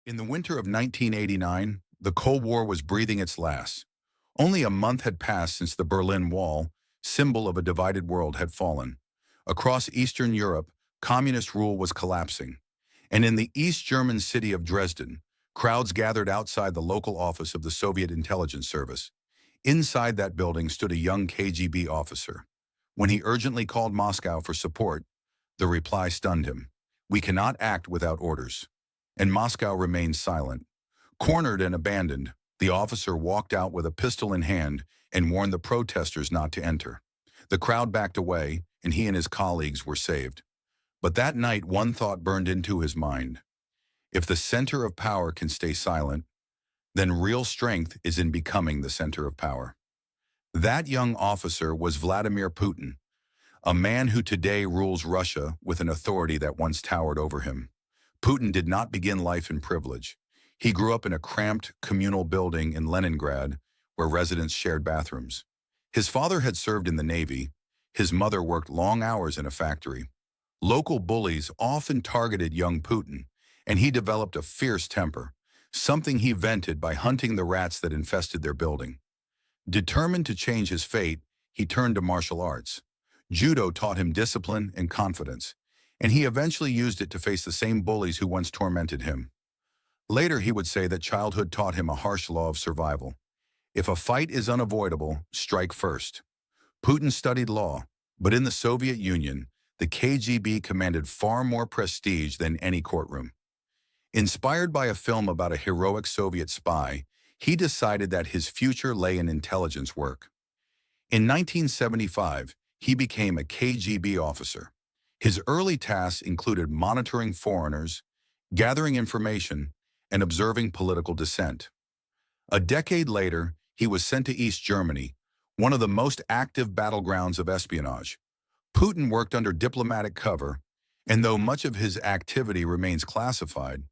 In the winter of 1989, the Cold War was breathing its last. Only a month had passed since the Berlin Wall, symbol of a divided world, had fallen. Across Eastern Europe, communist rule was collapsing. And in the East German city of Dresden, crowds gathered outside the local office of the Soviet intelligence service. Inside that building stood a young KGB officer. When he urgently called Moscow for support, the reply stunned him. "We cannot act without orders." And Moscow remained silent. Cornered and abandoned, the officer walked out with a pistol in hand and warned the protesters not to enter. The crowd backed away, and he and his colleagues were saved. But that night, one thought burned into his mind. If the center of power can stay silent, then real strength is in becoming the center of power. That young officer was Vladimir Putin, a man who today rules Russia with an authority that once towered over him. Putin did not begin life in privilege. He grew up in a cramped communal building in Leningrad where residents shared bathrooms. His father had served in the Navy. His mother worked long hours in a factory. Local bullies often targeted young Putin, and he developed a fierce temper, something he vented by hunting the rats that infested their building. Determined to change his fate, he turned to martial arts. Judo taught him discipline and confidence, and he eventually used it to face the same bullies who once tormented him. Later, he would say that childhood taught him a harsh law of survival. If a fight is unavoidable, strike first. Putin studied law, but in the Soviet Union, the KGB commanded far more prestige than any courtroom. Inspired by a film about a heroic Soviet spy, he decided that his future lay in intelligence work. In 1975, he became a KGB officer. His early tasks included monitoring foreigners, gathering information, and observing political dissent. A decade later, he was sent to East Germany, one of the most active battlegrounds of espionage. Putin worked under diplomatic cover, and though much of his activity remains classified,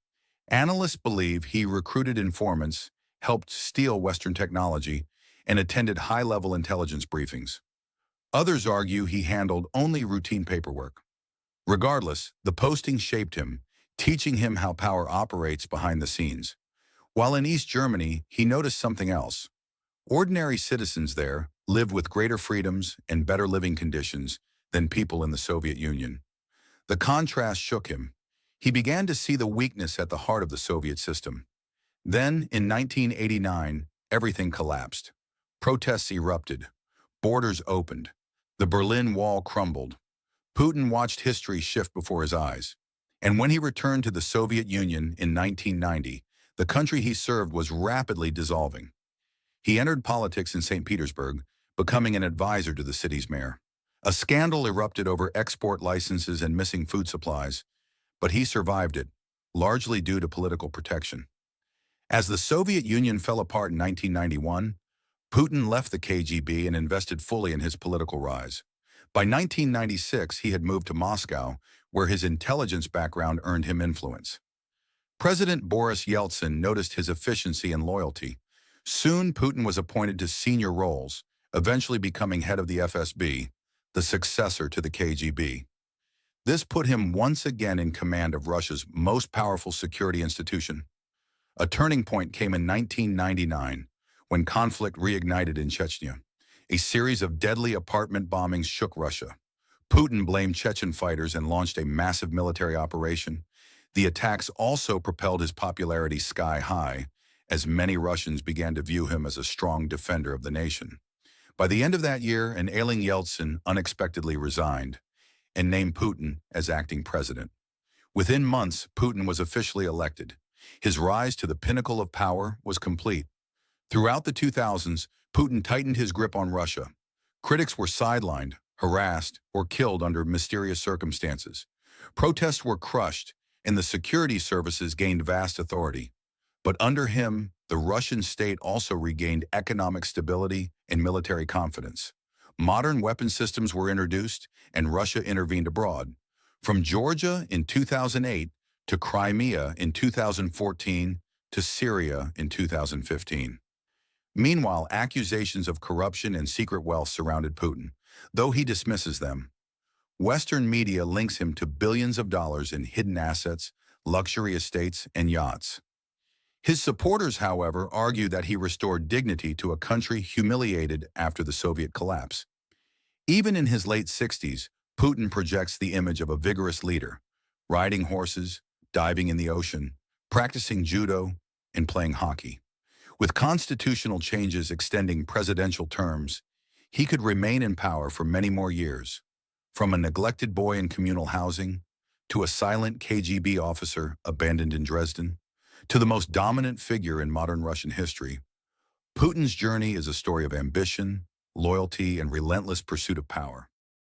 analysts believe he recruited informants, helped steal Western technology, and attended high-level intelligence briefings. Others argue he handled only routine paperwork. Regardless, the posting shaped him, teaching him how power operates behind the scenes. While in East Germany, he noticed something else. Ordinary citizens there lived with greater freedoms and better living conditions than people in the Soviet Union. The contrast shook him. He began to see the weakness at the heart of the Soviet system. Then, in 1989, everything collapsed. Protests erupted. Borders opened. The Berlin Wall crumbled. Putin watched history shift before his eyes. And when he returned to the Soviet Union in 1990, the country he served was rapidly dissolving. He entered politics in St. Petersburg, becoming an advisor to the city's mayor. A scandal erupted over export licenses and missing food supplies, but he survived it, largely due to political protection. As the Soviet Union fell apart in 1991, Putin left the KGB and invested fully in his political rise. By 1996, he had moved to Moscow, where his intelligence background earned him influence. President Boris Yeltsin noticed his efficiency and loyalty. Soon, Putin was appointed to senior roles, eventually becoming head of the FSB, the successor to the KGB. This put him once again in command of Russia's most powerful security institution. A turning point came in 1999, when conflict reignited in Chechnya. A series of deadly apartment bombings shook Russia. Putin blamed Chechen fighters and launched a massive military operation. The attacks also propelled his popularity sky high, as many Russians began to view him as a strong defender of the nation. By the end of that year, an ailing Yeltsin unexpectedly resigned and named Putin as acting president. Within months, Putin was officially elected. His rise to the pinnacle of power was complete. Throughout the 2000s, Putin tightened his grip on Russia. Critics were sidelined, harassed, or killed under mysterious circumstances. Protests were crushed, and the security services gained vast authority. But under him, the Russian state also regained economic stability and military confidence. Modern weapon systems were introduced, and Russia intervened abroad. From Georgia in 2008 to Crimea in 2014 to Syria in 2015. Meanwhile, accusations of corruption and secret wealth surrounded Putin, though he dismisses them. Western media links him to billions of dollars in hidden assets, luxury estates, and yachts. His supporters, however, argue that he restored dignity to a country humiliated after the Soviet collapse. Even in his late 60s, Putin projects the image of a vigorous leader, riding horses, diving in the ocean, practicing judo, and playing hockey. With constitutional changes extending presidential terms, he could remain in power for many more years. From a neglected boy in communal housing, to a silent KGB officer abandoned in Dresden, to the most dominant figure in modern Russian history, Putin's journey is a story of ambition, loyalty, and relentless pursuit of power.